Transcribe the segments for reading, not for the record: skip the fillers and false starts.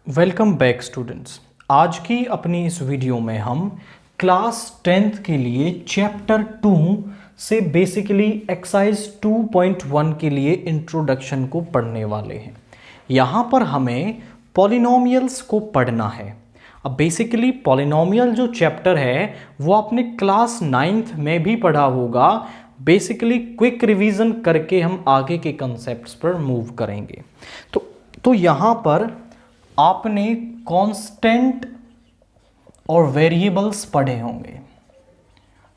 Welcome back students. आज की अपनी इस वीडियो में हम क्लास 10th के लिए चैप्टर 2 से बेसिकली एक्सरसाइज 2.1 के लिए इंट्रोडक्शन को पढ़ने वाले हैं। यहाँ पर हमें पॉलिनोमियल्स को पढ़ना है। अब बेसिकली पॉलिनोमियल जो चैप्टर है वो आपने क्लास 9th में भी पढ़ा होगा। बेसिकली क्विक रिवीजन करके हम आगे के कंसेप्ट्स पर मूव करेंगे। तो यहाँ पर आपने कांस्टेंट और वेरिएबल्स पढ़े होंगे।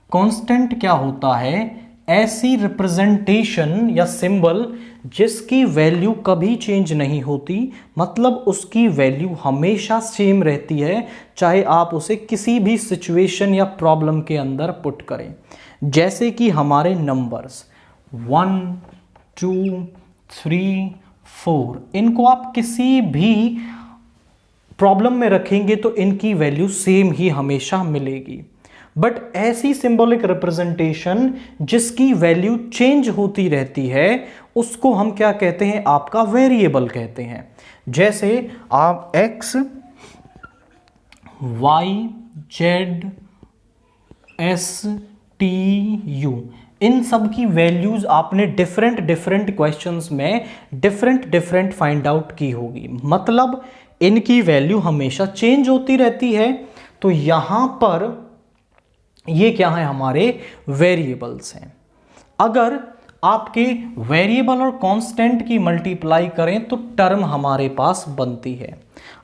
कांस्टेंट क्या होता है? ऐसी रिप्रेजेंटेशन या सिंबल जिसकी वैल्यू कभी चेंज नहीं होती, मतलब उसकी वैल्यू हमेशा सेम रहती है, चाहे आप उसे किसी भी सिचुएशन या प्रॉब्लम के अंदर पुट करें। जैसे कि हमारे नंबर्स 1, 2, 3, 4, इनको आप किसी भी प्रॉब्लम में रखेंगे तो इनकी वैल्यू सेम ही हमेशा मिलेगी। बट ऐसी सिंबॉलिक रिप्रेजेंटेशन जिसकी वैल्यू चेंज होती रहती है उसको हम क्या कहते हैं? आपका वेरिएबल कहते हैं। जैसे आप x, y, z, s, t, u, इन सब की वैल्यूज आपने डिफरेंट क्वेश्चंस में डिफरेंट फाइंड आउट की होगी, मतलब इनकी वैल्यू हमेशा चेंज होती रहती है। तो यहां पर ये क्या है? हमारे वेरिएबल्स हैं। अगर आपके वेरिएबल और कांस्टेंट की मल्टीप्लाई करें तो टर्म हमारे पास बनती है।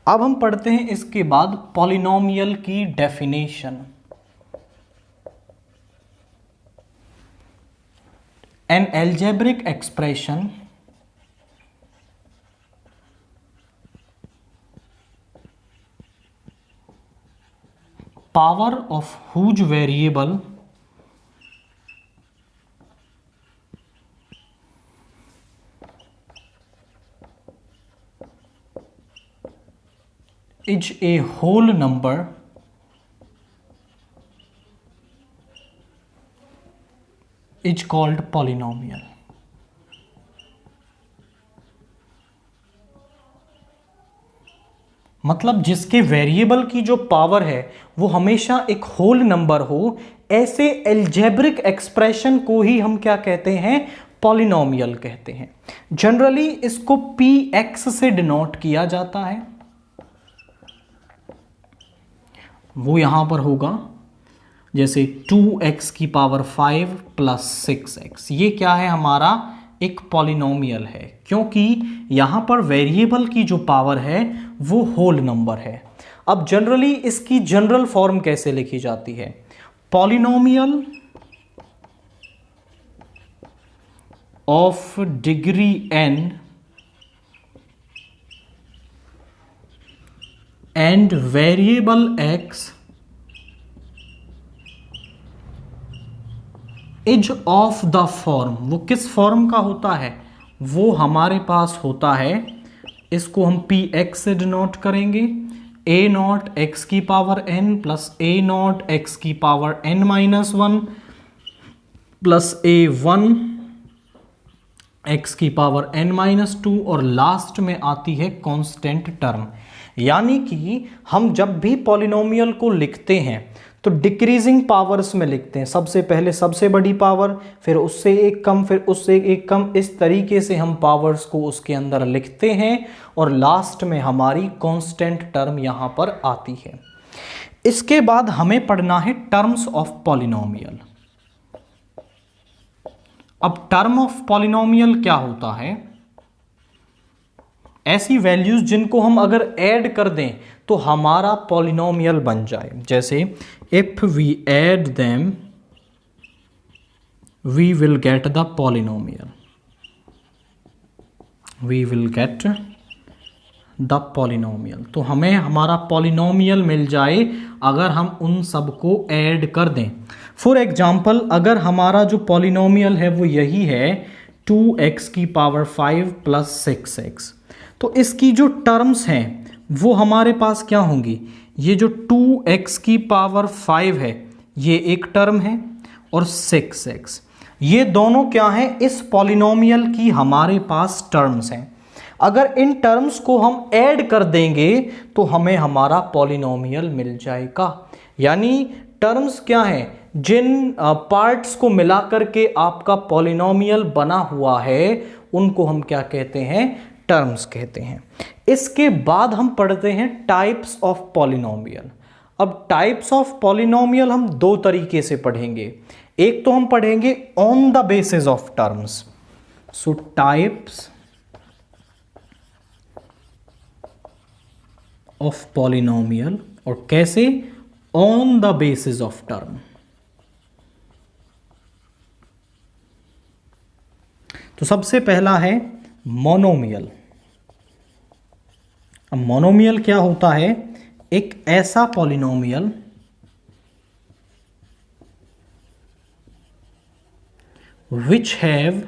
अब हम पढ़ते हैं इसके बाद पॉलिनोमियल की definition. An algebraic expression power of whose variable is a whole number is called polynomial। मतलब जिसके वेरिएबल की जो पावर है वो हमेशा एक होल नंबर हो, ऐसे एल्जेब्रिक एक्सप्रेशन को ही हम क्या कहते हैं? पॉलिनोमियल कहते हैं। जनरली इसको px से डिनोट किया जाता है। वो यहां पर होगा जैसे 2x की पावर 5 प्लस 6x। ये क्या है? हमारा एक पॉलिनोमियल है, क्योंकि यहां पर वेरिएबल की जो पावर है वो होल नंबर है। अब जनरली इसकी जनरल फॉर्म कैसे लिखी जाती है? Polynomial of degree n and variable x is of the form. वो किस फॉर्म का होता है? वो हमारे पास होता है, इसको हम px से डिनोट करेंगे, a नॉट x की power n plus a not x की power n minus 1 plus a1 x की पावर n माइनस 2, और लास्ट में आती है कांस्टेंट टर्म। यानी कि हम जब भी पॉलिनोमियल को लिखते हैं तो डिक्रीजिंग पावर्स में लिखते हैं। सबसे पहले सबसे बड़ी पावर, फिर उससे एक कम, फिर उससे एक कम, इस तरीके से हम पावर्स को उसके अंदर लिखते हैं और लास्ट में हमारी कांस्टेंट टर्म यहां पर आती है। इसके बाद हमें पढ़ना है टर्म्स ऑफ पॉलिनोमियल। अब टर्म ऑफ पॉलिनोमियल क्या होता है? ऐसी वैल्यूज जिनको हम अगर ऐड कर दें तो हमारा पॉलिनोमियल बन जाए। जैसे if we add them we will get the polynomial, we will get the polynomial. तो हमें हमारा पॉलिनोमियल मिल जाए अगर हम उन सबको ऐड कर दें। फॉर एग्जाम्पल, अगर हमारा जो पॉलिनोमियल है वो यही है 2x की पावर 5 प्लस 6x, तो इसकी जो टर्म्स हैं वो हमारे पास क्या होंगी? ये जो 2x की पावर 5 है ये एक टर्म है, और 6x, ये दोनों क्या हैं? इस पॉलिनोमियल की हमारे पास टर्म्स हैं। अगर इन टर्म्स को हम ऐड कर देंगे तो हमें हमारा पॉलिनोमियल मिल जाएगा। यानी टर्म्स क्या हैं, जिन पार्ट्स को मिलाकर के आपका पॉलिनोमियल बना हुआ है उनको हम क्या कहते हैं, टर्म्स कहते हैं। इसके बाद हम पढ़ते हैं टाइप्स ऑफ पॉलिनोमियल। अब टाइप्स ऑफ पॉलिनोमियल हम दो तरीके से पढ़ेंगे। एक तो हम पढ़ेंगे on the basis of terms, so types of polynomial, और कैसे, on the basis of term. तो सबसे पहला है मोनोमियल। अब मोनोमियल क्या होता है, एक ऐसा polynomial which have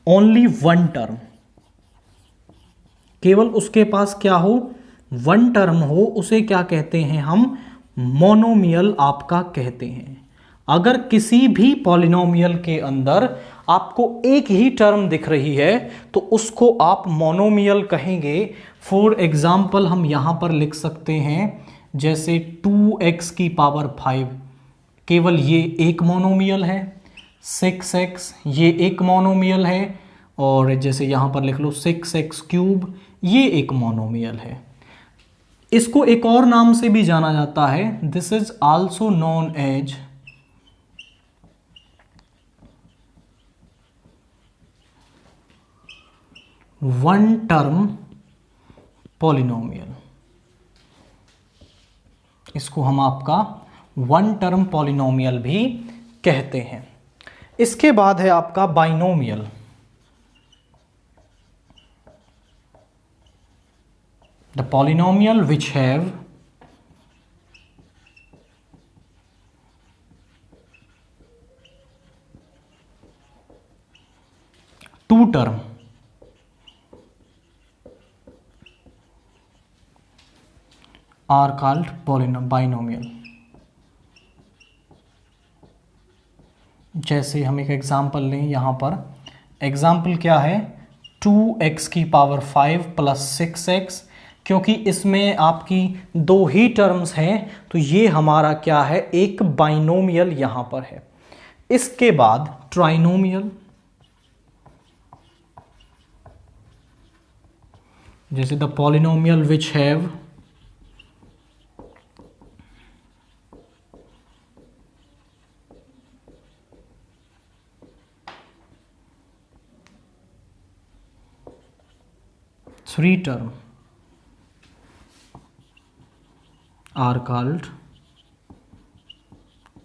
only one term, केवल उसके पास क्या हो, वन टर्म हो, उसे क्या कहते हैं हम, मोनोमियल आपका कहते हैं। अगर किसी भी पॉलिनोमियल के अंदर आपको एक ही टर्म दिख रही है तो उसको आप मोनोमियल कहेंगे। फॉर एग्जाम्पल हम यहां पर लिख सकते हैं जैसे 2x की पावर 5, केवल ये एक मोनोमियल है। 6x ये एक मोनोमियल है, और जैसे यहां पर लिख लो 6x क्यूब, ये एक मोनोमियल है। इसको एक और नाम से भी जाना जाता है, this is also known as one term polynomial. इसको हम आपका वन टर्म पॉलिनोमियल भी कहते हैं। इसके बाद है आपका binomial. The polynomial which have two term are called binomial। जैसे हम एक एग्जाम्पल लें, यहाँ पर एग्जाम्पल क्या है, 2x की पावर 5 प्लस 6x, क्योंकि इसमें आपकी दो ही टर्म्स हैं तो ये हमारा क्या है, एक बाइनोमियल यहाँ पर है। इसके बाद ट्राइनोमियल, जैसे the polynomial which have three term are called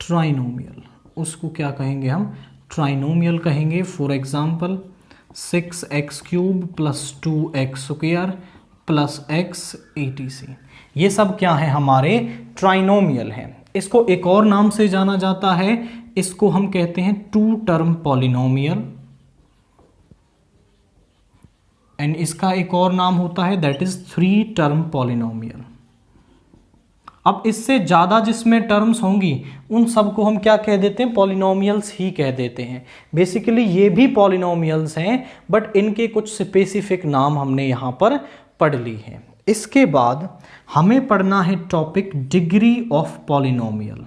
trinomial. उसको क्या कहेंगे हम, ट्राइनोमियल कहेंगे। For example 6x cube plus 2x square plus x etc, ये सब क्या है, हमारे ट्राइनोमियल हैं। इसको एक और नाम से जाना जाता है, इसको हम कहते हैं टू टर्म पॉलिनोमियल, एंड इसका एक और नाम होता है that is three term polynomial. अब इससे ज़्यादा जिसमें टर्म्स होंगी उन सबको हम क्या कह देते हैं, पॉलिनोमियल्स ही कह देते हैं। बेसिकली ये भी पॉलिनोमियल्स हैं बट इनके कुछ स्पेसिफिक नाम हमने यहाँ पर पढ़ ली हैं। इसके बाद हमें पढ़ना है टॉपिक डिग्री ऑफ पॉलिनोमियल।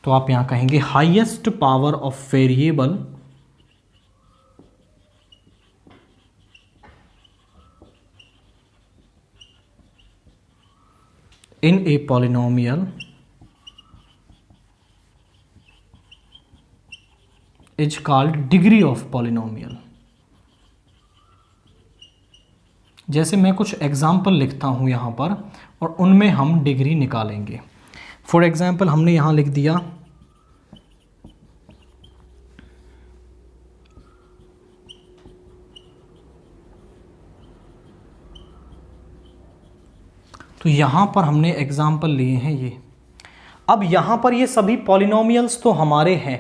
तो आप यहां कहेंगे highest power of variable in a polynomial is called degree of polynomial. जैसे मैं कुछ एग्जाम्पल लिखता हूं यहां पर और उनमें हम डिग्री निकालेंगे। फॉर एग्जाम्पल हमने यहां लिख दिया तो यहां पर हमने एग्जाम्पल लिए हैं ये। अब यहां पर ये सभी पॉलिनोमियल्स तो हमारे हैं,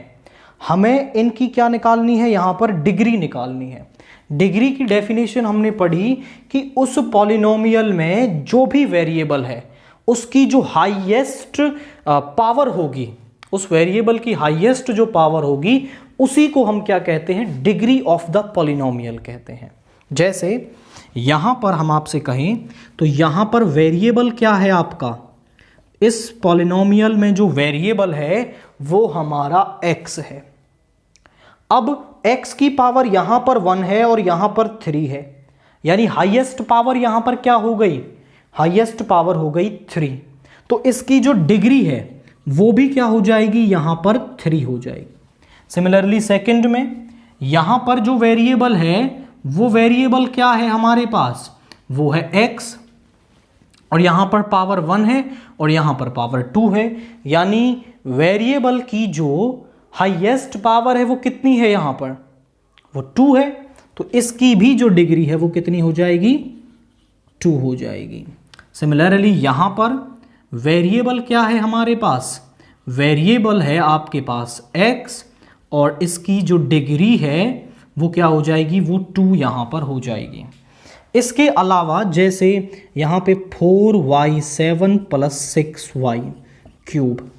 हमें इनकी क्या निकालनी है, यहां पर डिग्री निकालनी है। डिग्री की डेफिनेशन हमने पढ़ी कि उस पॉलिनोमियल में जो भी वेरिएबल है उसकी जो हाईएस्ट पावर होगी उस वेरिएबल की हाईएस्ट जो पावर होगी उसी को हम क्या कहते हैं, डिग्री ऑफ द पॉलिनोमियल कहते हैं। जैसे यहां पर हम आपसे कहें तो यहां पर वेरिएबल क्या है आपका, इस पॉलिनोमियल में जो वेरिएबल है वो हमारा x है। अब x की पावर यहां पर 1 है और यहां पर 3 है, यानी हाईएस्ट पावर यहां पर क्या हो गई, हाईएस्ट पावर हो गई 3। तो इसकी जो डिग्री है वो भी क्या हो जाएगी, यहां पर 3 हो जाएगी। सिमिलरली सेकंड में यहां पर जो वेरिएबल है वो वेरिएबल क्या है हमारे पास, वो है x, और यहां पर पावर 1 है और यहां पर पावर 2 है, यानी वेरिएबल की जो हाईएस्ट पावर है वो कितनी है, यहां पर वो 2 है। तो इसकी भी जो डिग्री है वो कितनी हो जाएगी, 2 हो जाएगी। सिमिलरली यहां पर वेरिएबल क्या है हमारे पास, वेरिएबल है आपके पास x, और इसकी जो डिग्री है वो क्या हो जाएगी, वो 2 यहां पर हो जाएगी। इसके अलावा जैसे यहां पे 4y7 + 6y क्यूब।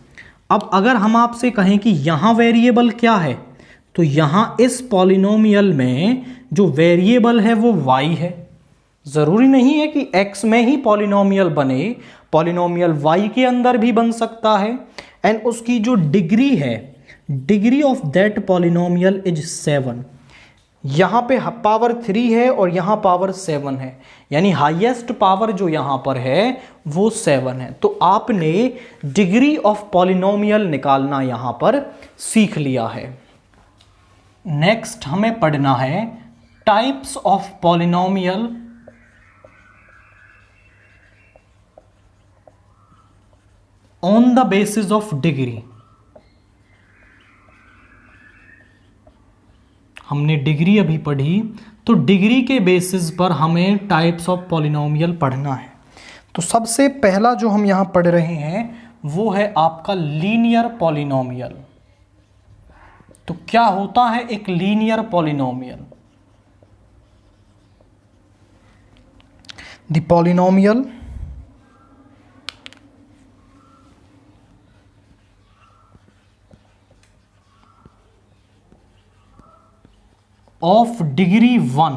अब अगर हम आपसे कहें कि यहां वेरिएबल क्या है, तो यहां इस पॉलिनोमियल में जो वेरिएबल है वो y है। जरूरी नहीं है कि x में ही पॉलिनोमियल बने, पॉलिनोमियल y के अंदर भी बन सकता है। एंड उसकी जो डिग्री है, degree of that polynomial is 7। यहां पे पावर 3 है और यहां पावर 7 है, यानी हाईएस्ट पावर जो यहां पर है वो 7 है। तो आपने डिग्री ऑफ पॉलिनोमियल निकालना यहां पर सीख लिया है। नेक्स्ट हमें पढ़ना है types of polynomial on the basis of degree. हमने डिग्री अभी पढ़ी, तो डिग्री के बेसिस पर हमें टाइप्स ऑफ पॉलिनोमियल पढ़ना है। तो सबसे पहला जो हम यहां पढ़ रहे हैं वो है आपका लीनियर पॉलिनोमियल। तो क्या होता है एक linear polynomial, the polynomial of degree 1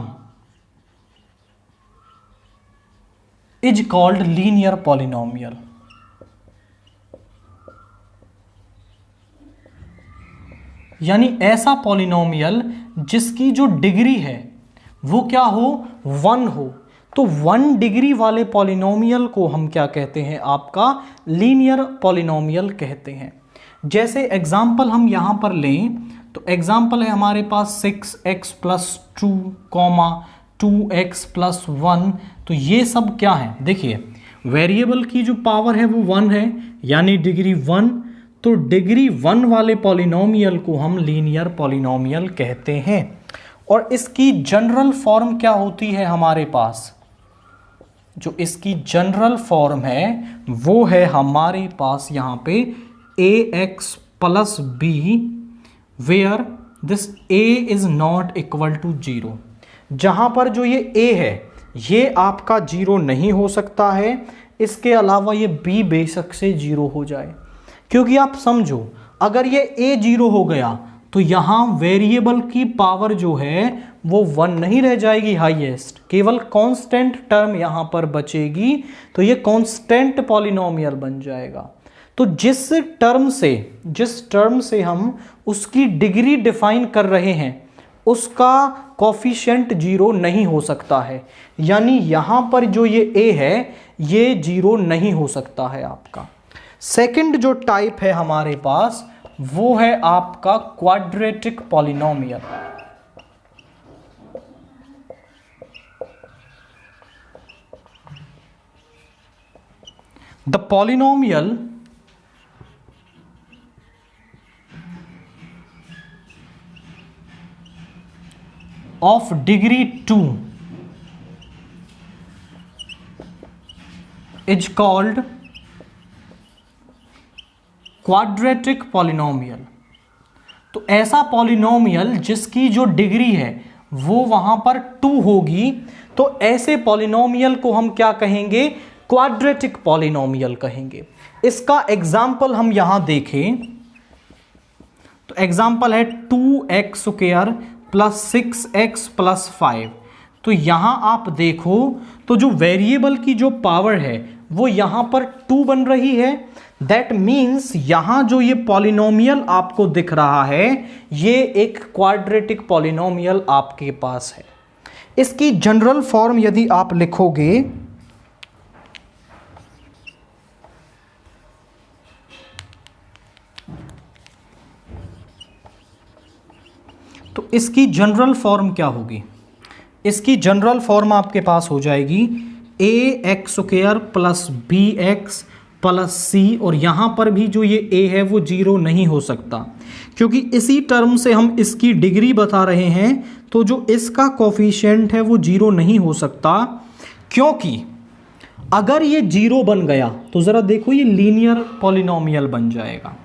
is called linear polynomial। यानी ऐसा पॉलिनोमियल जिसकी जो डिग्री है वो क्या हो, 1 हो। तो 1 डिग्री वाले पॉलिनोमियल को हम क्या कहते हैं, आपका लीनियर पॉलिनोमियल कहते हैं। जैसे एग्जाम्पल हम यहां पर लें तो एग्जाम्पल है हमारे पास 6x + 2, 2x + 1। तो ये सब क्या है, देखिए वेरिएबल की जो पावर है वो 1 है, यानी डिग्री 1। तो डिग्री 1 वाले पॉलिनोमियल को हम लीनियर पॉलिनोमियल कहते हैं। और इसकी जनरल फॉर्म क्या होती है हमारे पास, जो इसकी जनरल फॉर्म है वो है हमारे पास यहाँ पे ax + b where this a is not equal to 0। जहां पर जो ये a है ये आपका 0 नहीं हो सकता है, इसके अलावा ये b बेशक से 0 हो जाए। क्योंकि आप समझो अगर ये a 0 हो गया तो यहां वेरिएबल की पावर जो है वो 1 नहीं रह जाएगी हाईएस्ट, केवल कांस्टेंट टर्म यहां पर बचेगी। तो ये कांस्टेंट पॉलिनोमियल बन जाएगा। तो जिस टर्म से हम उसकी डिग्री डिफाइन कर रहे हैं उसका कोफिशिएंट 0 नहीं हो सकता है, यानी यहां पर जो ये a है ये 0 नहीं हो सकता है आपका। सेकंड जो टाइप है हमारे पास वो है आपका quadratic polynomial. The polynomial of degree 2 is called quadratic polynomial। तो ऐसा पॉलिनोमियल जिसकी जो डिग्री है वो वहां पर 2 होगी, तो ऐसे पॉलिनोमियल को हम क्या कहेंगे, क्वाड्रेटिक पॉलिनोमियल कहेंगे। इसका एग्जाम्पल हम यहां देखें तो एग्जाम्पल है 2x² प्लस 6x प्लस 5। तो यहां आप देखो तो जो वेरिएबल की जो पावर है वो यहां पर 2 बन रही है। दैट मीन्स यहां जो ये पॉलिनोमियल आपको दिख रहा है ये एक क्वाड्रेटिक पॉलिनोमियल आपके पास है। इसकी जनरल फॉर्म यदि आप लिखोगे तो इसकी जनरल फॉर्म क्या होगी? इसकी जनरल फॉर्म आपके पास हो जाएगी ax² plus bx plus c, और यहां पर भी जो ये a है वो 0 नहीं हो सकता, क्योंकि इसी टर्म से हम इसकी डिग्री बता रहे हैं। तो जो इसका कोफिशिएंट है वो 0 नहीं हो सकता, क्योंकि अगर ये 0 बन गया तो जरा देखो ये लीनियर पॉलिनोमियल बन जाएगा।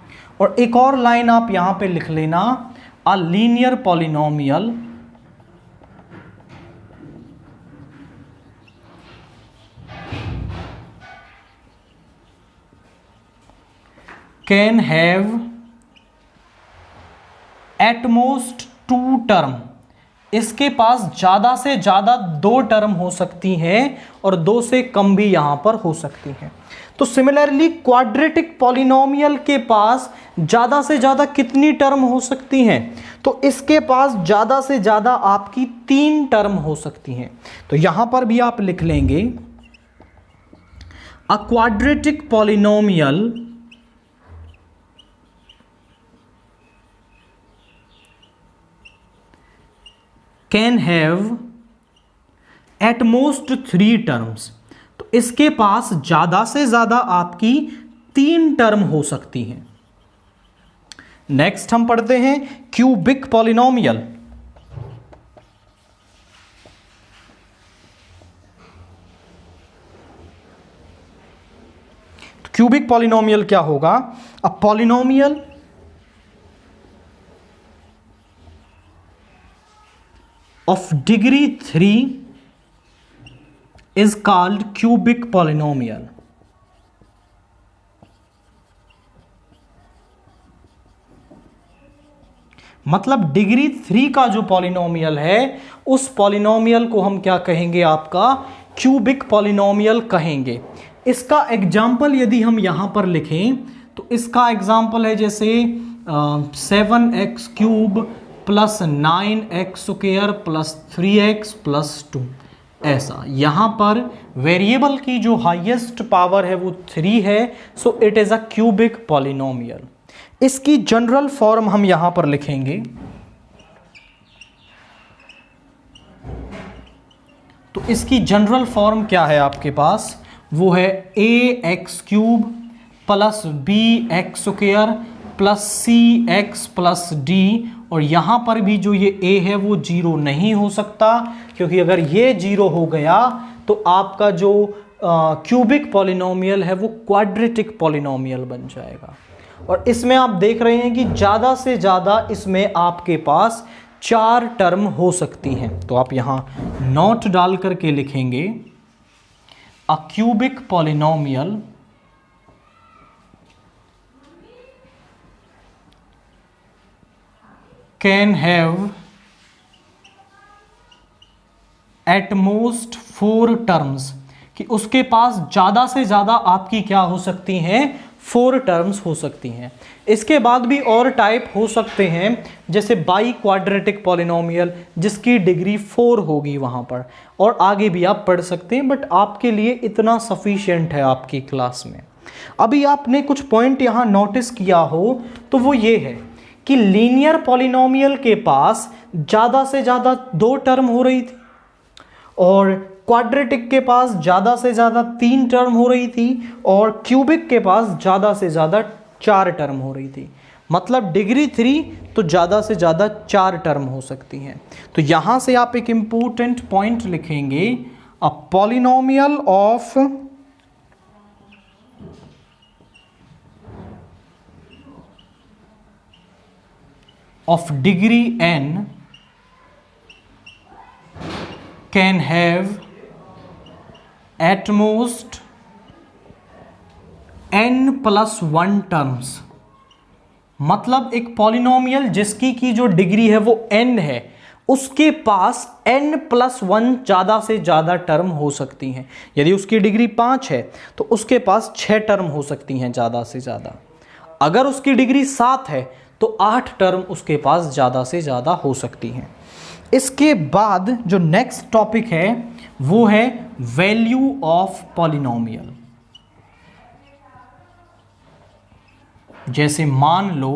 और एक और लाइन आप यहां पे लिख लेना, a linear polynomial can have at most 2 term. इसके पास ज्यादा से ज्यादा 2 टर्म हो सकती हैं और 2 से कम भी यहां पर हो सकती हैं। तो सिमिलरली क्वाड्रेटिक पॉलिनोमियल के पास ज्यादा से ज्यादा कितनी टर्म हो सकती हैं? तो इसके पास ज्यादा से ज्यादा आपकी 3 टर्म हो सकती हैं। तो यहां पर भी आप लिख लेंगे a quadratic polynomial can have at most 3 terms. तो इसके पास ज्यादा से ज्यादा आपकी 3 टर्म हो सकती हैं। नेक्स्ट हम पढ़ते हैं क्यूबिक पॉलिनोमियल। तो क्यूबिक पॉलिनोमियल क्या होगा? A polynomial of degree 3 is called cubic polynomial। मतलब डिग्री 3 का जो पॉलिनोमियल है उस पॉलिनोमियल को हम क्या कहेंगे? आपका क्यूबिक पॉलिनोमियल कहेंगे। इसका एग्जाम्पल यदि हम यहां पर लिखें तो इसका एग्जाम्पल है जैसे 7x³ plus 9x² plus 3x plus 2। ऐसा यहां पर वेरिएबल की जो हाईएस्ट पावर है वो 3 है, so it is a cubic polynomial. इसकी जनरल फॉर्म हम यहां पर लिखेंगे। तो इसकी जनरल फॉर्म क्या है आपके पास? वो है ax³ plus bx² plus cx plus d, और यहां पर भी जो ये a है वो 0 नहीं हो सकता, क्योंकि अगर ये 0 हो गया तो आपका जो क्यूबिक पॉलिनोमियल है वो क्वाड्रेटिक पॉलिनोमियल बन जाएगा। और इसमें आप देख रहे हैं कि ज़्यादा से ज़्यादा इसमें आपके पास 4 टर्म हो सकती हैं। तो आप यहाँ नोट डाल करके लिखेंगे a cubic polynomial can have at most 4 terms, कि उसके पास ज़्यादा से ज़्यादा आपकी क्या हो सकती हैं? 4 टर्म्स हो सकती हैं। इसके बाद भी और टाइप हो सकते हैं, जैसे बाई क्वाड्रेटिक पॉलिनोमियल जिसकी डिग्री 4 होगी वहाँ पर, और आगे भी आप पढ़ सकते हैं, बट आपके लिए इतना सफिशिएंट है आपकी क्लास में। अभी आपने कुछ पॉइंट यहाँ नोटिस किया हो तो वो ये है कि लीनियर पॉलिनोमियल के पास ज़्यादा से ज़्यादा 2 टर्म हो रही थी और क्वाड्रेटिक के पास ज़्यादा से ज़्यादा 3 टर्म हो रही थी और क्यूबिक के पास ज़्यादा से ज़्यादा 4 टर्म हो रही थी। मतलब डिग्री 3 तो ज़्यादा से ज़्यादा 4 टर्म हो सकती हैं। तो यहाँ से आप एक इम्पोर्टेंट पॉइंट लिखेंगे, a polynomial of degree n can have at most n plus 1 terms। मतलब एक पॉलिनोमियल जिसकी की जो डिग्री है वो n है, उसके पास n+1 ज़्यादा से ज़्यादा टर्म हो सकती हैं। यदि उसकी डिग्री 5 है तो उसके पास 6 टर्म हो सकती हैं ज़्यादा से ज़्यादा। अगर उसकी डिग्री 7 है तो 8 टर्म उसके पास ज़्यादा से ज़्यादा हो सकती हैं। इसके बाद जो नेक्स्ट टॉपिक है वो है वैल्यू ऑफ पॉलिनोमियल। जैसे मान लो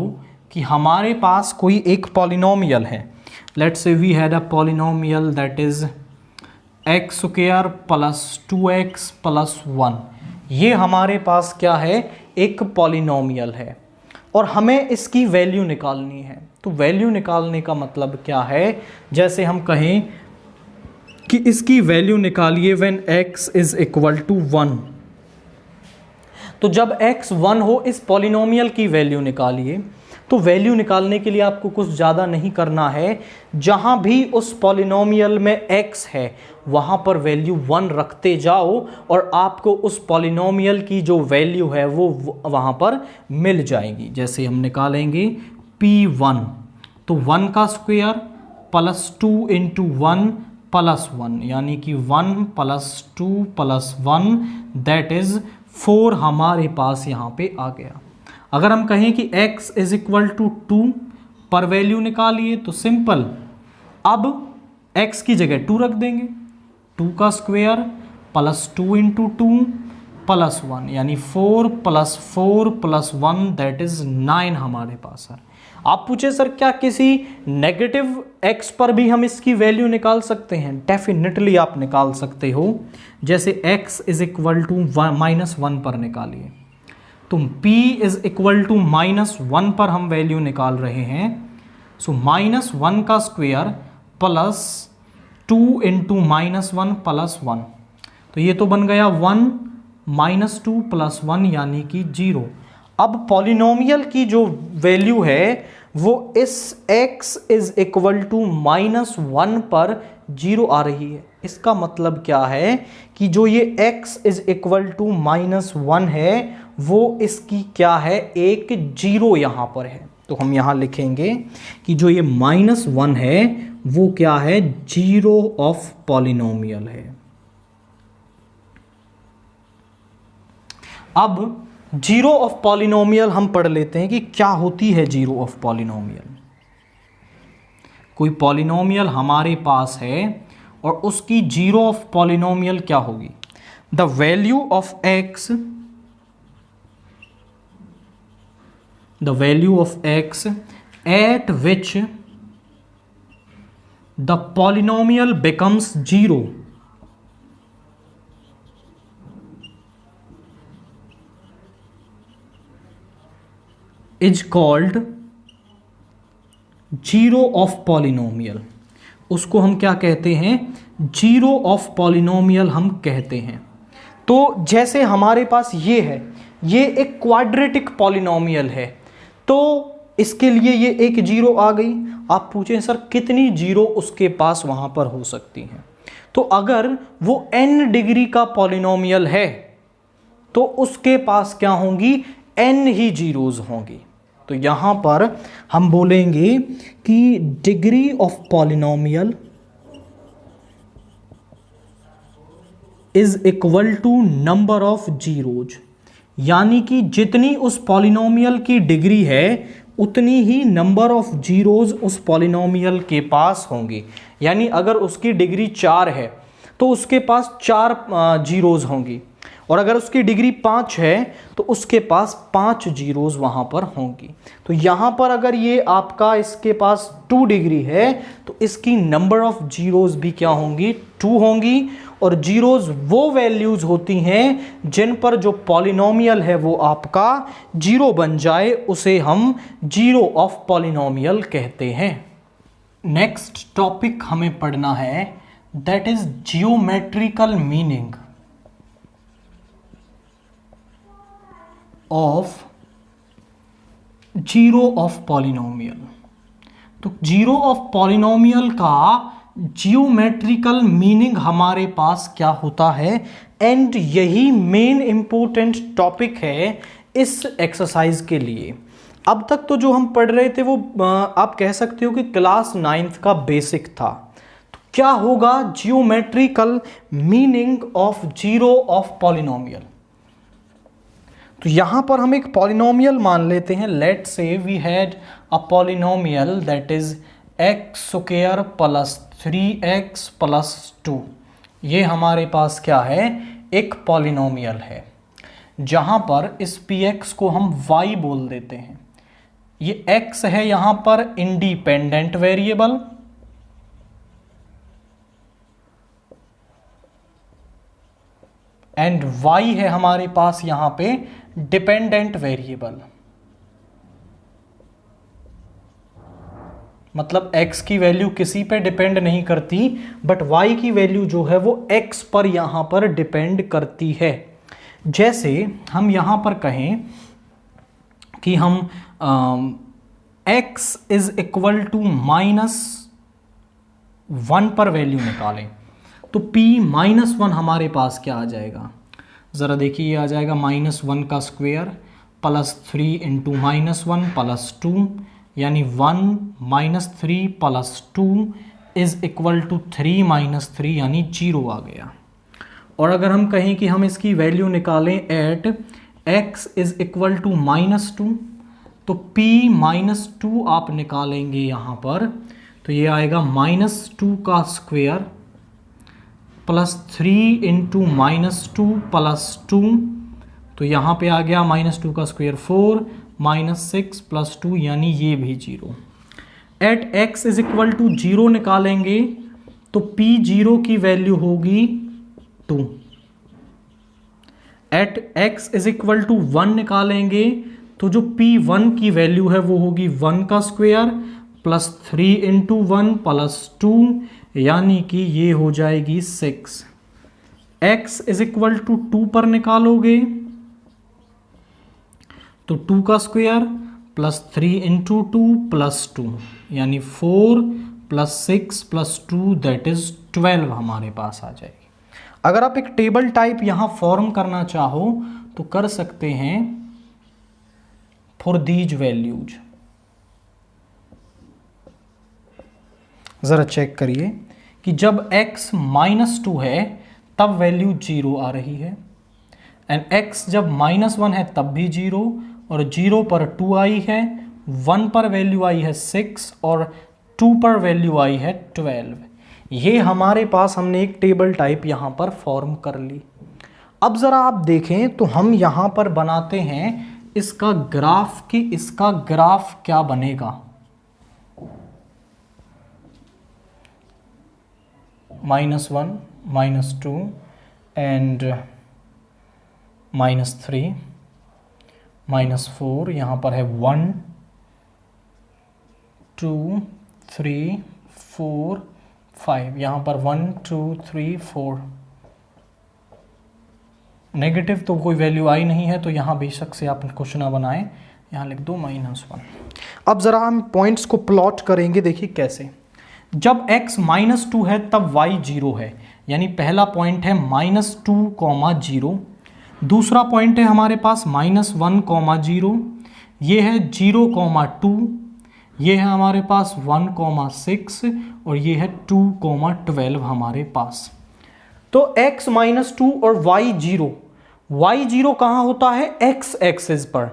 कि हमारे पास कोई एक पॉलिनोमियल है, let's say we had a polynomial that is x² + 2x + 1। ये हमारे पास क्या है, एक पॉलिनोमियल है और हमें इसकी वैल्यू निकालनी है। तो वैल्यू निकालने का मतलब क्या है, जैसे हम कहें कि इसकी वैल्यू निकालिए व्हेन x = 1। तो जब x 1 हो इस पॉलिनोमियल की वैल्यू निकालिए। तो वैल्यू निकालने के लिए आपको कुछ ज़्यादा नहीं करना है, जहाँ भी उस पॉलिनोमियल में x है वहाँ पर वैल्यू 1 रखते जाओ और आपको उस पॉलिनोमियल की जो वैल्यू है वो वहाँ पर मिल जाएगी। जैसे हम निकालेंगे p1, तो 1 का स्क्वायर प्लस 2 × 1 + 1, यानी कि 1 + 2 + 1 दैट इज़ 4 हमारे पास यहाँ पे आ गया। अगर हम कहें कि x = 2 पर वैल्यू निकालिए तो सिंपल, अब x की जगह 2 रख देंगे, 2 का स्क्वायर प्लस 2 × 2 + 1, यानी 4 + 4 + 1 दैट इज 9 हमारे पास है। आप पूछे सर क्या किसी नेगेटिव x पर भी हम इसकी वैल्यू निकाल सकते हैं? डेफिनेटली आप निकाल सकते हो। जैसे x = -1 पर निकालिए, तो p = -1 पर हम वैल्यू निकाल रहे हैं। सो -1 का स्क्वायर प्लस 2 × -1 + 1, तो ये तो बन गया 1 -2 + 1 यानी कि 0। अब पॉलिनोमियल की जो वैल्यू है वो इस x = -1 पर 0 आ रही है। इसका मतलब क्या है कि जो ये x = -1 है वो इसकी क्या है, एक 0 यहाँ पर है। तो हम यहाँ लिखेंगे कि जो ये -1 है वो क्या है, 0 ऑफ पॉलिनोमियल है। अब 0 ऑफ पॉलिनोमियल हम पढ़ लेते हैं कि क्या होती है 0 ऑफ पॉलिनोमियल। कोई पॉलिनोमियल हमारे पास है और उसकी 0 ऑफ पॉलिनोमियल क्या होगी, the value of x, the value of x at which the polynomial becomes 0 is called 0 of polynomial। उसको हम क्या कहते हैं, 0 of polynomial हम कहते हैं। तो जैसे हमारे पास ये है, ये एक क्वाड्रेटिक पॉलिनोमियल है, तो इसके लिए ये एक 0 आ गई। आप पूछें सर कितनी 0 उसके पास वहाँ पर हो सकती हैं, तो अगर वो n डिग्री का पॉलिनोमियल है तो उसके पास क्या होंगी, n ही जीरोज होंगी। तो यहाँ पर हम बोलेंगे कि degree of polynomial is equal to number of zeros, यानी कि जितनी उस पॉलिनोमियल की डिग्री है उतनी ही नंबर ऑफ जीरोज उस पॉलिनोमियल के पास होंगी। यानी अगर उसकी डिग्री 4 है तो उसके पास 4 जीरोज होंगी, और अगर उसकी डिग्री 5 है तो उसके पास 5 जीरोज वहाँ पर होंगी। तो यहाँ पर अगर ये आपका इसके पास 2 डिग्री है तो इसकी नंबर ऑफ जीरोज भी क्या होंगी, 2 होंगी। और जीरोज वो वैल्यूज होती हैं जिन पर जो पॉलिनोमियल है वो आपका 0 बन जाए, उसे हम 0 ऑफ पॉलिनोमियल कहते हैं। नेक्स्ट टॉपिक हमें पढ़ना है, that is geometrical meaning of 0 of polynomial. तो 0 ऑफ पॉलिनोमियल का जियोमेट्रिकल मीनिंग हमारे पास क्या होता है, एंड यही मेन इंपॉर्टेंट टॉपिक है इस एक्सरसाइज के लिए। अब तक तो जो हम पढ़ रहे थे वो आप कह सकते हो कि क्लास 9th का बेसिक था। तो क्या होगा geometrical meaning of zero of polynomial. तो यहां पर हम एक पॉलिनोमियल मान लेते हैं। Let say we had a polynomial that is X square plus 3x plus 2। ये हमारे पास क्या है, एक पॉलिनोमियल है जहां पर इस px को हम y बोल देते हैं। ये x है यहां पर इंडिपेंडेंट वेरिएबल, एंड y है हमारे पास यहां पे डिपेंडेंट वेरिएबल। मतलब x की वैल्यू किसी पे डिपेंड नहीं करती, बट y की वैल्यू जो है वो x पर यहां पर डिपेंड करती है। जैसे हम यहां पर कहें कि हम x इज इक्वल टू -1 पर वैल्यू निकालें, तो p -1 हमारे पास क्या आ जाएगा, ज़रा देखिए, ये आ जाएगा -1 का स्क्वायर प्लस 3 इंटू -1 प्लस 2, यानी 1 - 3 प्लस 2 इज इक्वल टू 3 - 3 यानी 0 आ गया। और अगर हम कहें कि हम इसकी वैल्यू निकालें at x is equal to -2, तो p -2 आप निकालेंगे यहाँ पर, तो ये आएगा -2 का स्क्वायर प्लस 3 इंटू -2 प्लस 2, तो यहाँ पे आ गया -2 का स्क्वायर 4 -6 प्लस 2 यानी ये भी 0। At x is equal to 0 निकालेंगे तो p0 की वैल्यू होगी 2। At x is equal to 1 निकालेंगे तो जो p1 की वैल्यू है वो होगी 1 का स्क्वायर प्लस 3 इंटू 1 प्लस 2 यानी कि ये हो जाएगी 6। x इज इक्वल टू 2 पर निकालोगे तो 2 का स्क्वायर प्लस 3 इंटू 2 प्लस 2 यानी 4 प्लस 6 प्लस 2 दैट इज 12 हमारे पास आ जाएगी। अगर आप एक टेबल टाइप यहां फॉर्म करना चाहो तो कर सकते हैं फॉर दीज वैल्यूज। जरा चेक करिए कि जब x -2 है तब वैल्यू 0 आ रही है, एंड x जब -1 है तब भी 0, और 0 पर 2 आई है, 1 पर वैल्यू आई है 6 और 2 पर वैल्यू आई है 12। ये हमारे पास हमने एक टेबल टाइप यहां पर फॉर्म कर ली। अब ज़रा आप देखें तो हम यहां पर बनाते हैं इसका ग्राफ, कि इसका ग्राफ क्या बनेगा। -1 -2 एंड -3 -4, यहाँ पर है 1 2 3 4 5, यहाँ पर 1 2 3 4। नेगेटिव तो कोई वैल्यू आई नहीं है, तो यहाँ बेशक से आप कुछ ना बनाएं, यहाँ लिख दो -1। अब ज़रा हम पॉइंट्स को प्लॉट करेंगे, देखिए कैसे। जब x -2 है तब y 0 है, यानी पहला पॉइंट है -2, 0। दूसरा पॉइंट है हमारे पास -1, 0। ये है 0, 2। ये है हमारे पास 1, 6 और ये है 2, 12 हमारे पास। तो x -2 और y 0 कहाँ होता है, x एक्सिस पर,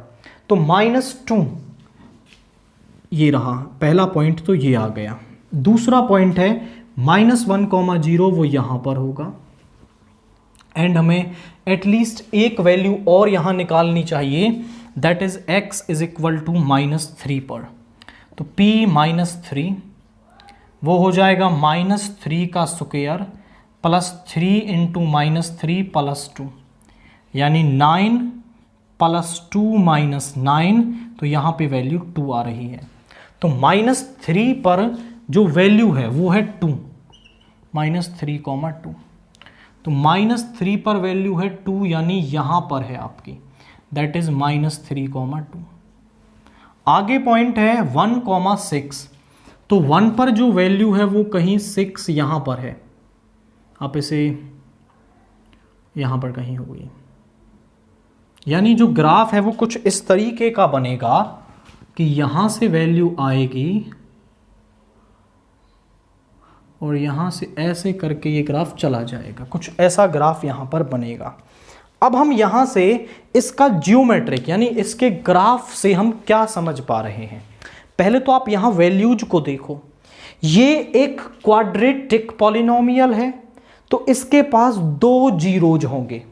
तो -2 ये रहा पहला पॉइंट, तो ये आ गया। दूसरा पॉइंट है -1, 0, वो यहां पर होगा, एंड हमें एटलीस्ट एक वैल्यू और यहां निकालनी चाहिए, that is x is equal to -3 पर। तो p -3 वो हो जाएगा -3 का स्क्वायर प्लस 3 इंटू -3 प्लस 2 यानी 9 प्लस 2 -9, तो यहाँ पे वैल्यू 2 आ रही है। तो -3 पर जो वैल्यू है वो है 2, -3, 2। तो -3 पर वैल्यू है 2 यानी यहाँ पर है आपकी, दैट इज -3, 2। आगे पॉइंट है 1, 6। तो 1 पर जो वैल्यू है वो कहीं 6 यहाँ पर है, आप इसे यहाँ पर कहीं होगी, यानी जो ग्राफ है वो कुछ इस तरीके का बनेगा कि यहां से वैल्यू आएगी और यहां से ऐसे करके ये ग्राफ चला जाएगा, कुछ ऐसा ग्राफ यहां पर बनेगा। अब हम यहां से इसका जियोमेट्रिक यानी इसके ग्राफ से हम क्या समझ पा रहे हैं। पहले तो आप यहां वैल्यूज को देखो, ये एक क्वाड्रेटिक पॉलिनोमियल है तो इसके पास 2 जीरोज होंगे।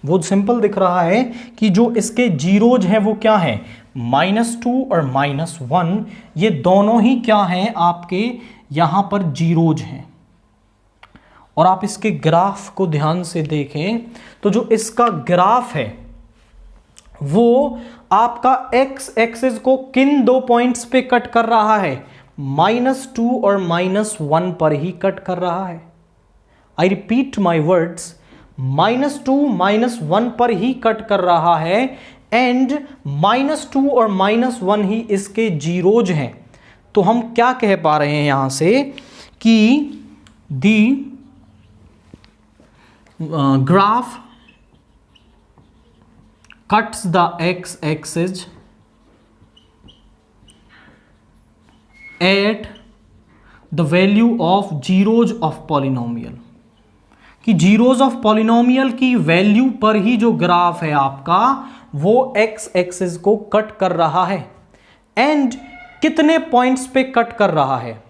वो सिंपल दिख रहा है कि जो इसके जीरोज हैं वो क्या है, -2 और -1, ये दोनों ही क्या हैं आपके यहां पर जीरोज हैं। और आप इसके ग्राफ को ध्यान से देखें तो जो इसका ग्राफ है वो आपका x एक्सिस को किन 2 पॉइंट्स पे कट कर रहा है, -2 और -1 पर ही कट कर रहा है। आई रिपीट माई वर्ड्स, -2 -1 पर ही कट कर रहा है एंड -2 और -1 ही इसके जीरोज हैं। तो हम क्या कह पा रहे हैं यहां से कि दी graph cuts the x-axis at the value of zeros of polynomial, कि जीरोज ऑफ पॉलिनोमियल की वैल्यू पर ही जो ग्राफ है आपका वो x एक्सिस को कट कर रहा है। एंड कितने पॉइंट्स पे कट कर रहा है,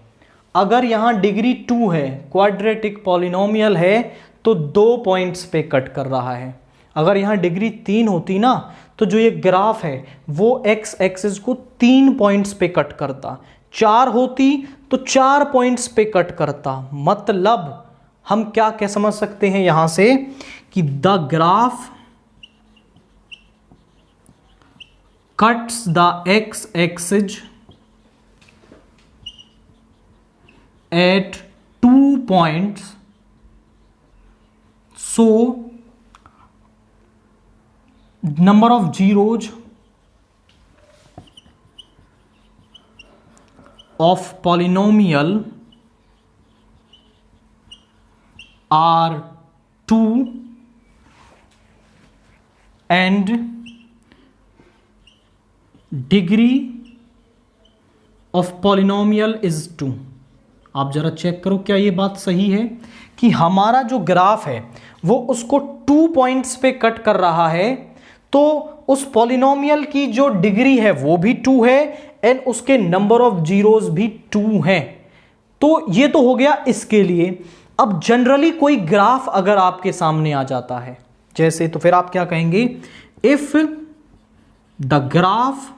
अगर यहां डिग्री 2 है, क्वाड्रेटिक पॉलिनोमियल है तो 2 पॉइंट्स पे कट कर रहा है। अगर यहां डिग्री 3 होती ना तो जो ये ग्राफ है वो x एक्सिस को 3 पॉइंट्स पे कट करता, 4 होती तो 4 पॉइंट्स पे कट करता। मतलब हम क्या कह समझ सकते हैं यहां से कि the graph cuts the x axis at 2 points, so number of zeros of polynomial are 2 and degree of polynomial is 2। आप जरा चेक करो क्या ये बात सही है कि हमारा जो ग्राफ है वो उसको 2 पॉइंट्स पे कट कर रहा है, तो उस पॉलिनोमियल की जो डिग्री है वो भी 2 है एंड उसके नंबर ऑफ जीरोज भी 2 हैं। तो ये तो हो गया इसके लिए। अब जनरली कोई ग्राफ अगर आपके सामने आ जाता है जैसे, तो फिर आप क्या कहेंगे, if the graph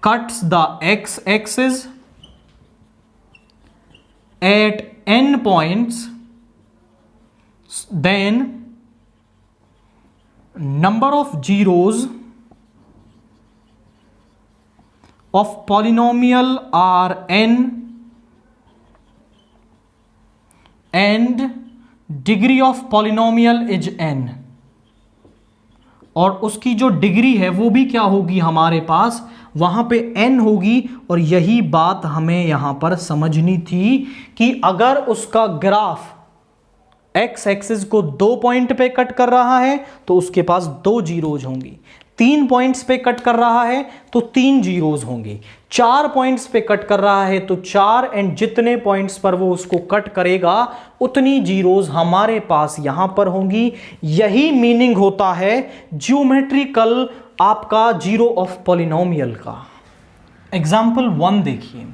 cuts the x axis at n points, then number of zeros of polynomial are n and degree of polynomial is n, और उसकी जो डिग्री है वो भी क्या होगी हमारे पास, वहां पे n होगी। और यही बात हमें यहां पर समझनी थी कि अगर उसका ग्राफ x एक्सिस को 2 पॉइंट पे कट कर रहा है तो उसके पास 2 जीरोज होंगी, 3 पॉइंट्स पे कट कर रहा है तो 3 जीरोज होंगे, 4 पॉइंट्स पे कट कर रहा है तो 4, एंड जितने पॉइंट्स पर वो उसको कट करेगा उतनी जीरोज हमारे पास यहां पर होंगी। यही मीनिंग होता है ज्योमेट्रिकल आपका जीरो ऑफ पॉलिनोमियल का। एग्जाम्पल 1 देखिए,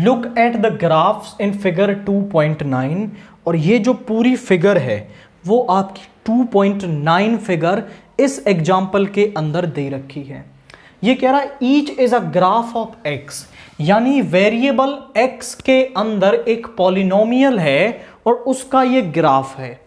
look at the graphs in figure 2.9, और ये जो पूरी फिगर है वो आपकी 2.9 फिगर इस एग्जाम्पल के अंदर दे रखी है। ये कह रहा है each is a graph of x, यानी वेरिएबल x के अंदर एक पॉलिनोमियल है और उसका ये ग्राफ है।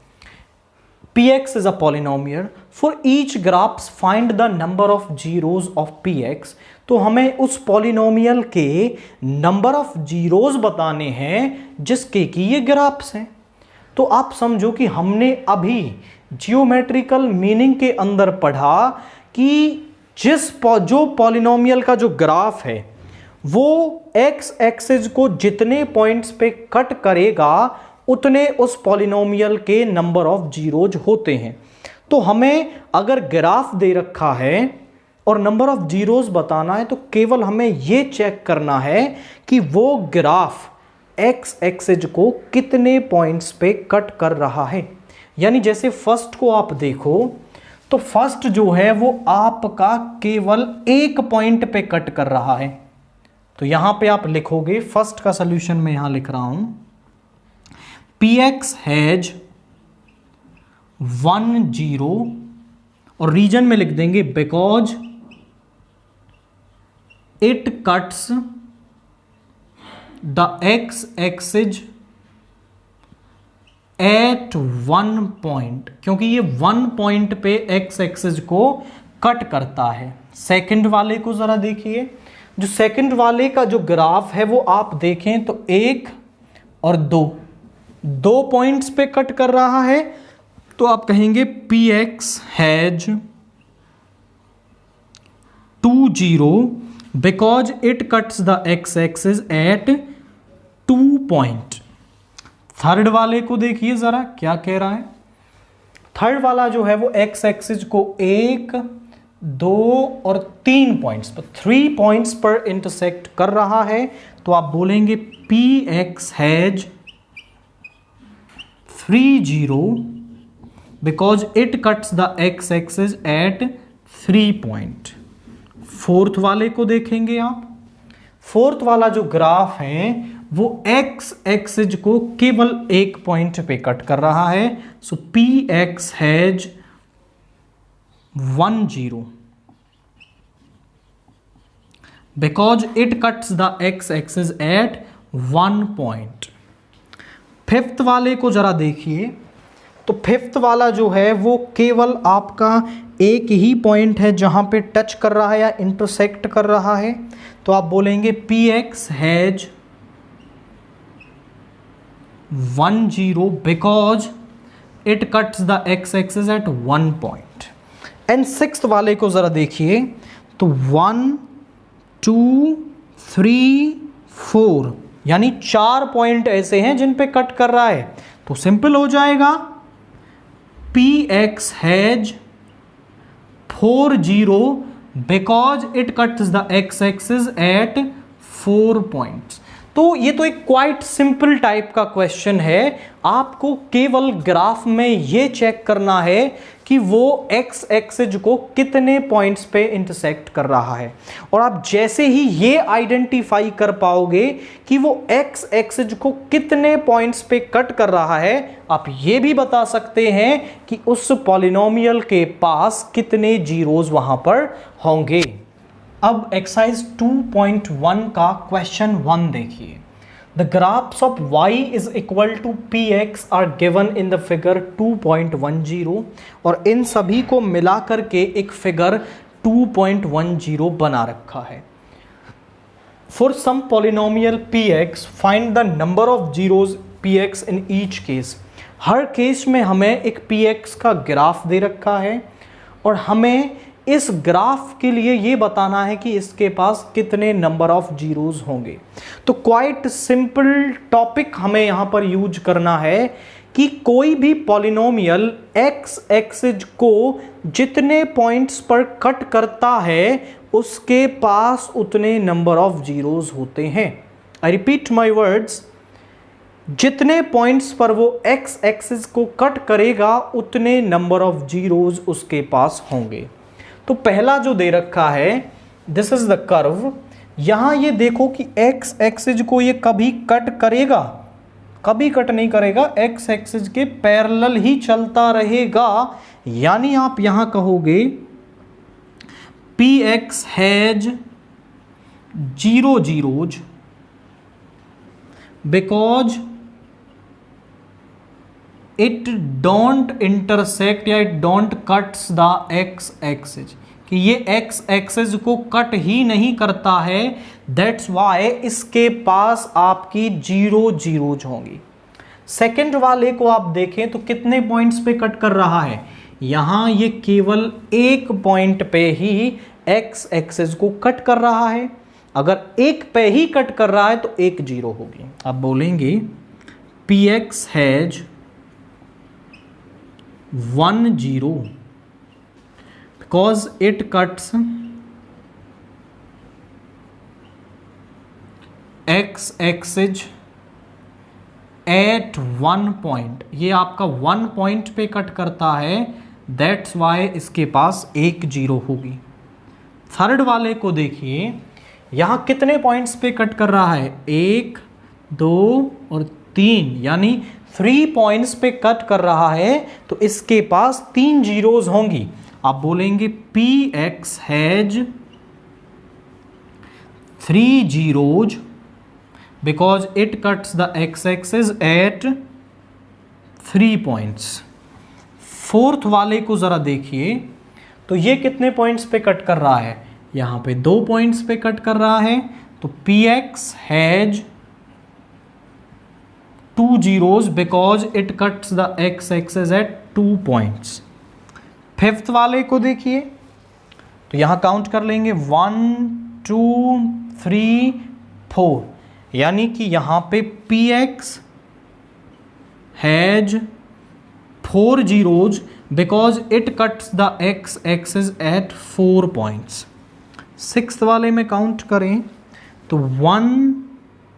px is a polynomial, for each graphs find the number of zeros of px। तो हमें उस पॉलिनोमियल के नंबर ऑफ जीरोज बताने हैं जिसके कि ये ग्राफ्स हैं। तो आप समझो कि हमने अभी जियोमेट्रिकल मीनिंग के अंदर पढ़ा कि जो पॉलिनोमियल का जो ग्राफ है वो x एक्सिस को जितने पॉइंट्स पे कट करेगा उतने उस पॉलिनोमियल के नंबर ऑफ जीरोज होते हैं। तो हमें अगर ग्राफ दे रखा है और नंबर ऑफ जीरोस बताना है तो केवल हमें ये चेक करना है कि वो ग्राफ एक्स एक्सिस को कितने पॉइंट्स पे कट कर रहा है। यानी जैसे फर्स्ट को आप देखो तो फर्स्ट जो है वो आपका केवल एक पॉइंट पे कट कर रहा है। तो यहां पे आप लिखोगे, फर्स्ट का सॉल्यूशन मैं यहां लिख रहा हूं, px हैज 1 0 और रीजन में लिख देंगे because it cuts the X axis at 1 point, क्योंकि ये 1 पॉइंट पे एक्स एक्सिस को कट करता है। सेकंड वाले को जरा देखिए, जो सेकंड वाले का जो ग्राफ है वो आप देखें तो 1 और 2 पॉइंट्स पे कट कर रहा है। तो आप कहेंगे px has 2 0 because it cuts the X axis at 2 point. Third वाले को देखिए जरा क्या कह रहा है। थर्ड वाला जो है वो एक्स एक्सिस को 1 2 और 3 पॉइंट्स पर 3 पॉइंट्स पर इंटरसेक्ट कर रहा है। तो आप बोलेंगे px has 3 0 because it cuts the X axis at 3 point. Fourth वाले को देखेंगे आप, फोर्थ वाला जो ग्राफ है वो एक्स एक्सिस को केवल एक पॉइंट पे कट कर रहा है। सो px has 1 0 because it cuts the X axis at 1 point. Fifth वाले को जरा देखिए, तो फिफ्थ वाला जो है वो केवल आपका एक ही पॉइंट है जहां पे टच कर रहा है या इंटरसेक्ट कर रहा है। तो आप बोलेंगे px has 1 0 because it cuts the X axis at 1 point. And sixth वाले को जरा देखिए, तो 1 2 3 4 यानी 4 पॉइंट ऐसे हैं जिन पे कट कर रहा है। तो सिंपल हो जाएगा, px has 4 0 because it cuts the X axis at 4 points. तो ये तो एक क्वाइट सिंपल टाइप का क्वेश्चन है। आपको केवल ग्राफ में ये चेक करना है कि वो एक्स एक्सिस को कितने पॉइंट्स पे इंटरसेक्ट कर रहा है, और आप जैसे ही ये आइडेंटिफाई कर पाओगे कि वो एक्स एक्सिस को कितने पॉइंट्स पे कट कर रहा है, आप ये भी बता सकते हैं कि उस पॉलिनोमियल के पास कितने जीरोस वहां पर होंगे। अब एक्सरसाइज 2.1 का क्वेश्चन 1 देखिए। The graphs of y is equal to px are given in the figure 2.10 और इन सभी को मिला करके एक फिगर 2.10 बना रखा है। For some polynomial px find the number of zeros px in each case. हर केस में हमें एक px का ग्राफ दे रखा है और हमें इस ग्राफ के लिए ये बताना है कि इसके पास कितने नंबर ऑफ जीरोस होंगे। तो क्वाइट सिंपल टॉपिक हमें यहां पर यूज करना है कि कोई भी पॉलिनोमियल एक्स एक्सिस को जितने पॉइंट्स पर कट करता है उसके पास उतने नंबर ऑफ जीरोस होते हैं। आई रिपीट माई वर्ड्स, जितने पॉइंट्स पर वो एक्स एक्सिस को कट करेगा उतने नंबर ऑफ जीरोस उसके पास होंगे। तो पहला जो दे रखा है, दिस इज द कर्व। यहां ये देखो कि एक्स एक्सिस को ये कभी कट करेगा, कभी कट नहीं करेगा, एक्स एक्सिस के पैरेलल ही चलता रहेगा। यानी आप यहां कहोगे px has 0 zeros because it don't intersect या it don't cuts the X axis, कि ये एक्स एक्सिस को कट ही नहीं करता है। दैट्स वाई इसके पास आपकी 0 जीरोज होंगी। सेकंड वाले को आप देखें तो कितने पॉइंट्स पे कट कर रहा है, यहां ये केवल एक पॉइंट पे ही एक्स एक्सिस को कट कर रहा है। अगर एक पे ही कट कर रहा है तो एक जीरो होगी। आप बोलेंगे px has 1 0 because it cuts x axis at 1 point, ये आपका 1 पॉइंट पे कट करता है, दैट्स वाई इसके पास एक जीरो होगी। थर्ड वाले को देखिए, यहां कितने पॉइंट्स पे कट कर रहा है, 1 2 और 3, यानी 3 पॉइंट्स पे कट कर रहा है, तो इसके पास 3 जीरोज होंगी। आप बोलेंगे P x has 3 zeros because it cuts the x-axis at 3 points। Fourth वाले को जरा देखिए, तो ये कितने पॉइंट्स पे कट कर रहा है, यहां पे 2 पॉइंट्स पे कट कर रहा है, तो px has 2 zeros because it cuts the x-axis at 2 points. Fifth वाले को देखिए, तो यहां काउंट कर लेंगे 1 2 3 4, यानी कि यहां पे px has 4 zeros because it cuts the x axis at 4 points. Sixth वाले में काउंट करें तो 1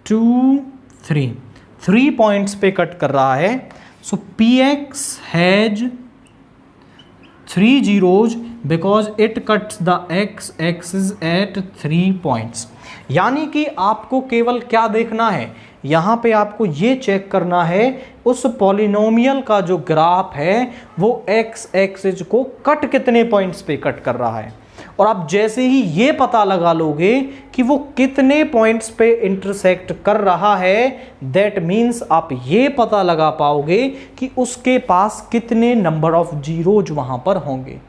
2 3 पॉइंट्स पे कट कर रहा है, सो px has 3 zeros because it cuts the x axis at 3 points. यानी कि आपको केवल क्या देखना है, यहां पे आपको ये चेक करना है उस पॉलिनोमियल का जो ग्राफ है वो x एक्सिस को कट कितने पॉइंट्स पे कट कर रहा है, और आप जैसे ही ये पता लगा लोगे कि वो कितने पॉइंट्स पे इंटरसेक्ट कर रहा है, दैट मीन्स आप ये पता लगा पाओगे कि उसके पास कितने नंबर ऑफ जीरोज वहां पर होंगे।